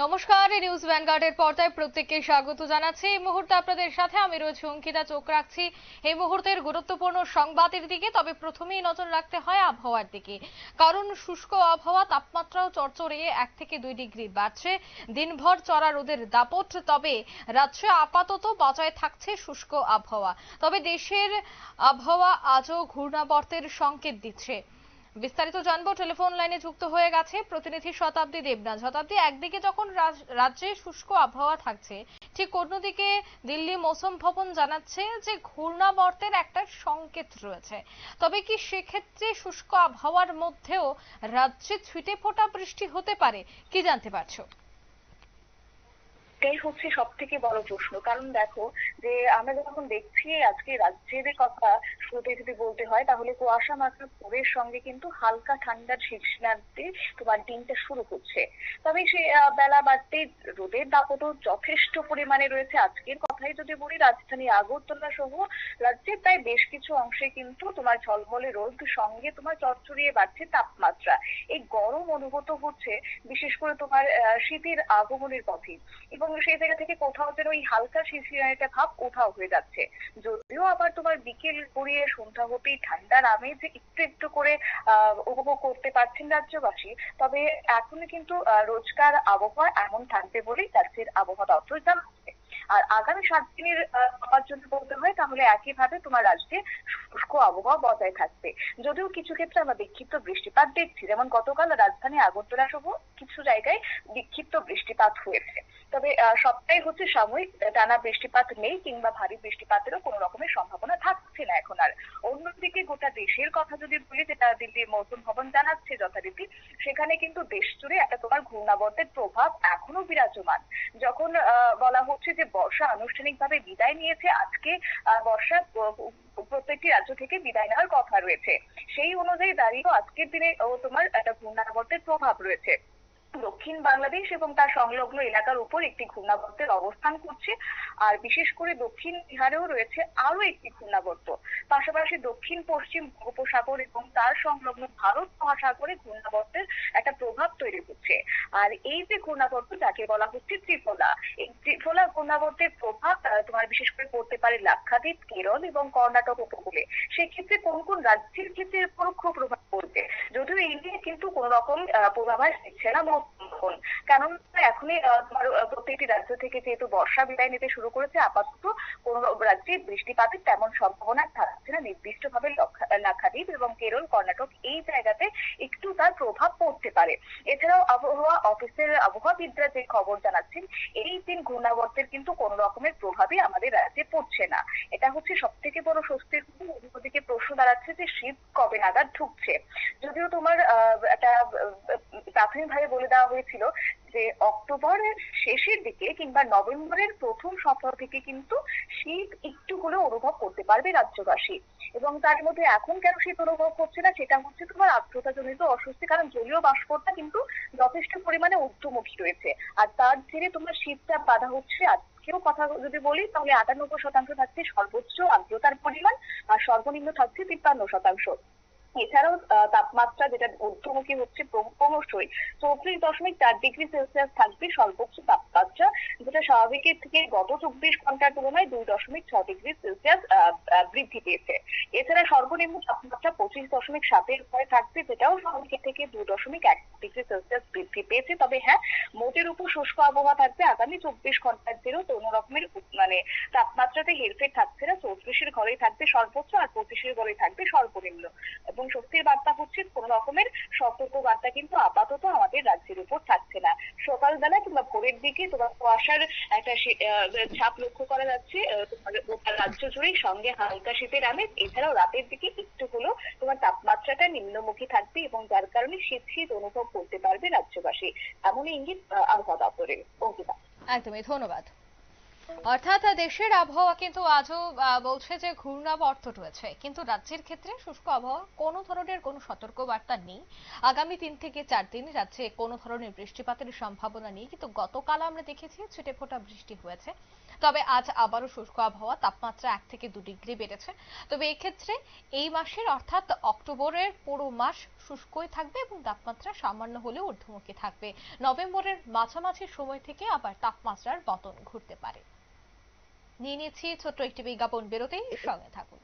নমস্কার, নিউজ ভ্যানগার্ডের পর্দায় প্রত্যেককে স্বাগত জানাচ্ছি। এই মুহূর্তে আপনাদের সাথে আমি রয়েছি অঙ্কিতা। চোখ রাখছি এই মুহূর্তের গুরুত্বপূর্ণ সংবাদের দিকে। তবে প্রথমেই নজর রাখতে হয় আবহাওয়ার দিকে, কারণ শুষ্ক আবহাওয়া, তাপমাত্রাও চড়চড়িয়ে 1 থেকে 2 ডিগ্রি বাড়ছে। দিনভর চড়া রোদের দাপট, তবে রাজ্যে আপাতত বজায় থাকছে শুষ্ক আবহাওয়া। তবে দেশের আবহাওয়া আজও ঘূর্ণাবর্তের সংকেত দিচ্ছে। বিস্তারিত জানবো, টেলিফোন লাইনে যুক্ত হয়ে গেছে প্রতিনিধি শতাব্দী দেবনাথ। শতাব্দী, একদিকে যখন রাজ্যে শুষ্ক আবহাওয়া থাকছে, ঠিক অন্যদিকে দিল্লি মৌসুম ভবন জানাচ্ছে যে ঘূর্ণাবর্তের একটা সংকেত রয়েছে। তবে কি সেক্ষেত্রে শুষ্ক আবহাওয়ার মধ্যেও রাজ্যে ছিটে ফোঁটা বৃষ্টি হতে পারে, কি জানতে পারছো? এটাই হচ্ছে সব থেকে বড় প্রশ্ন। কারণ দেখো, যে আমরা যখন দেখছি আজকে রাজ্যের কথা শুরুতে যদি বলতে হয়, তাহলে কুয়াশা মাত্রা ভোরের সঙ্গে কিন্তু হালকা ঠান্ডার শীর্ষান্তে তোমার দিনটা শুরু হচ্ছে। তবে সে বেলা বাড়তে রোদের দাপটও যথেষ্ট পরিমাণে রয়েছে। আজকের কথাই যদি বলি, রাজধানী আগরতলা সহ রাজ্যের প্রায় বেশ কিছু অংশে কিন্তু তোমার ঝলমলে রোদ সঙ্গে তোমার চড়চড়িয়ে বাড়ছে তাপমাত্রা। এই গরম অনুভূত হচ্ছে বিশেষ করে তোমার শীতের আগমনের পথে, এবং সেই জায়গা থেকে কোথাও যেন ওই হালকা শিরশির একটা ভাব কোথাও হয়ে যাচ্ছে। যদিও আবার তোমার বিকেল গড়িয়ে সন্ধ্যা হতেই ঠান্ডার আমেজ একটু একটু করে উপভোগ করতে পারছেন রাজ্যবাসী। তবে এখনো কিন্তু রোজকার আবহাওয়া এমন থাকবে বলেই রাজ্যের আবহাওয়া দপ্তর জানাচ্ছে। আর আগামী 7 দিনের আমার জন্য বলতে হয়, তাহলে একইভাবে তোমার রাজ্যে শুষ্ক আবহাওয়া বজায় থাকবে। যদিও কিছু ক্ষেত্রে আমরা বিক্ষিপ্ত বৃষ্টিপাত দেখছি, যেমন গতকাল রাজধানী আগরতলা সহ কিছু জায়গায় বিক্ষিপ্ত বৃষ্টিপাত হয়েছে। তবে সবটাই হচ্ছে সাময়িক, টানা বৃষ্টিপাত নেই কিংবা ভারী বৃষ্টিপাতেরও কোনো রকমের সম্ভাবনা থাকছে না এখন আর। অন্যদিকে গোটা দেশের কথা যদি বলি, যেটা দিল্লির মৌসুম ভবন জানাচ্ছে যথারীতি, সেখানে কিন্তু দেশ জুড়ে একটা তোমার ঘূর্ণাবর্তের প্রভাব এখনো বিরাজমান। যখন বলা হচ্ছে যে বর্ষা আনুষ্ঠানিকভাবে বিদায় নিয়েছে, আজকে বর্ষা প্রত্যেকটি রাজ্য থেকে বিদায় নেওয়ার কথা রয়েছে। সেই অনুযায়ী দাঁড়িয়েও আজকের দিনে তোমার একটা ঘূর্ণাবর্তের প্রভাব রয়েছে। দক্ষিণ বাংলাদেশ এবং তার সংলগ্ন এলাকার উপর একটি ঘূর্ণাবর্তের অবস্থান করছে। আর বিশেষ করে দক্ষিণ বিহারেও রয়েছে আরো একটি ঘূর্ণাবর্ত। পাশাপাশি দক্ষিণ পশ্চিম বঙ্গোপসাগর এবং তার সংলগ্ন ভারত মহাসাগরে ঘূর্ণাবর্তের একটা প্রভাব তৈরি হচ্ছে। আর এই যে ঘূর্ণাবর্ত, যাকে বলা হচ্ছে ত্রিফলা, এই ত্রিফলা ঘূর্ণাবর্তের প্রভাব তোমার বিশেষ করে পড়তে পারে লাক্ষাদ্বীপ, কেরল এবং কর্ণাটক উপকূলে। সেক্ষেত্রে কোন কোন রাজ্যের ক্ষেত্রে পরোক্ষ প্রভাব পড়বে, যদিও এই নিয়ে কিন্তু কোন রকম পূর্বাভাস দিচ্ছে না মৌসুম। কারণ এখনই তোমার প্রত্যেকটি রাজ্য থেকে যেহেতু বর্ষা বিদায় নিতে শুরু করেছে, আপাতত কোন রাজ্যে বৃষ্টিপাতের তেমন সম্ভাবনা থাকছে না। নির্দিষ্টভাবে লাক্ষাদ্বীপ এবং কেরল, কর্ণাটক এই জায়গাতে একটু তার প্রভাব পড়তে পারে। এছাড়াও আবহাওয়া অফিসের আবহাওয়াবিদরা যে খবর জানাচ্ছেন, এই তিন ঘূর্ণাবর্তের কিন্তু কোন রকমের প্রভাবই আমাদের রাজ্যে পড়ছে না। এটা হচ্ছে সব থেকে বড় স্বস্তির। ওদিকে প্রশ্ন দাঁড়াচ্ছে যে শীত কবে নাগাদ ঢুকছে। যদিও তোমার একটা প্রাথমিকভাবে বলে দেওয়া হয়েছিল যে অক্টোবরের শেষের দিকে কিংবা নভেম্বরের প্রথম সপ্তাহ থেকে কিন্তু শীত একটু হলেও অনুভব করতে পারবে রাজ্যবাসী। এবং তার মধ্যে এখন কেন শীত অনুভব হচ্ছে না, সেটা হচ্ছে তোমার আর্দ্রতাজনিত অস্বস্তি। কারণ জলীয় বাষ্পটা কিন্তু যথেষ্ট পরিমাণে ঊর্ধ্বমুখী রয়েছে, আর তার জেরে তোমার শীতটা বাধা হচ্ছে। আজকেও কথা যদি বলি, তাহলে 98% থাকছে সর্বোচ্চ আর্দ্রতার পরিমাণ, আর সর্বনিম্ন থাকছে 53%। এছাড়াও তাপমাত্রা যেটা ঊর্ধ্বমুখী হচ্ছে ক্রমশই, 34.4 ডিগ্রি সেলসিয়াস থাকবে সর্বোচ্চ তাপমাত্রা, যেটা স্বাভাবিকের থেকে গত 24 ঘন্টার তুলনায় 2.6 ডিগ্রি সেলসিয়াস বৃদ্ধি পেয়েছে। এছাড়া সর্বনিম্ন তাপমাত্রা 25.7-এর ঘরে থাকবে, যেটাও স্বাভাবিকের থেকে 2.1 ডিগ্রি সেলসিয়াস বৃদ্ধি পেয়েছে। তবে হ্যাঁ, মোটের উপর শুষ্ক আবহাওয়া থাকবে আগামী 24 ঘন্টার জেরেও কোনো রকমের মানে তাপমাত্রাতে হেরফের থাকছে না। 34-এর ঘরেই থাকবে সর্বোচ্চ, আর 25-এর ঘরেই থাকবে সর্বনিম্ন। এবং স্বস্তির বার্তা হচ্ছে কোন রকমের সতর্ক বার্তা কিন্তু আপাতত আমাদের রাজ্যের উপর থাকছে না। সকালবেলা কিংবা ভোরের দিকে তোমার কুয়াশার একটা ছাপ লক্ষ্য করা যাচ্ছে তোমার গোটা রাজ্য জুড়ে, সঙ্গে হালকা শীতের আমেজ। এছাড়াও রাতের দিকে একটু হলেও তোমার তাপমাত্রাটা নিম্নমুখী থাকবে, এবং যার কারণে শীত শীত অনুভব করতে পারবে রাজ্যবাসী। এমনই ইঙ্গিত আবহাওয়া দপ্তরের। অঙ্কিতা। একদমই, ধন্যবাদ। অর্থাৎ দেশের আবহাওয়া কিন্তু আজও বলছে যে ঘূর্ণাবর্ত রয়েছে, কিন্তু রাজ্যের ক্ষেত্রে শুষ্ক আবহাওয়া, কোনো ধরনের কোনো সতর্কবার্তা নেই। আগামী 3 থেকে 4 দিন রাজ্যে কোনো ধরনের বৃষ্টিপাতের সম্ভাবনা নেই, কিন্তু গতকাল আমরা দেখেছি ছিটেফোঁটা বৃষ্টি হয়েছে। তবে আজ আবারও শুষ্ক আবহাওয়া, তাপমাত্রা 1 থেকে 2 ডিগ্রি বেড়েছে। তবে এক্ষেত্রে এই মাসের অর্থাৎ অক্টোবরের পুরো মাস শুষ্কই থাকবে এবং তাপমাত্রা সামান্য হলেও ঊর্ধ্বমুখী থাকবে। নভেম্বরের মাঝামাঝি সময় থেকে আবার তাপমাত্রার পতন ঘটতে পারে। নিয়ে নিচ্ছি ছোট্ট একটি বিজ্ঞাপন বিরতি, সঙ্গে থাকুন।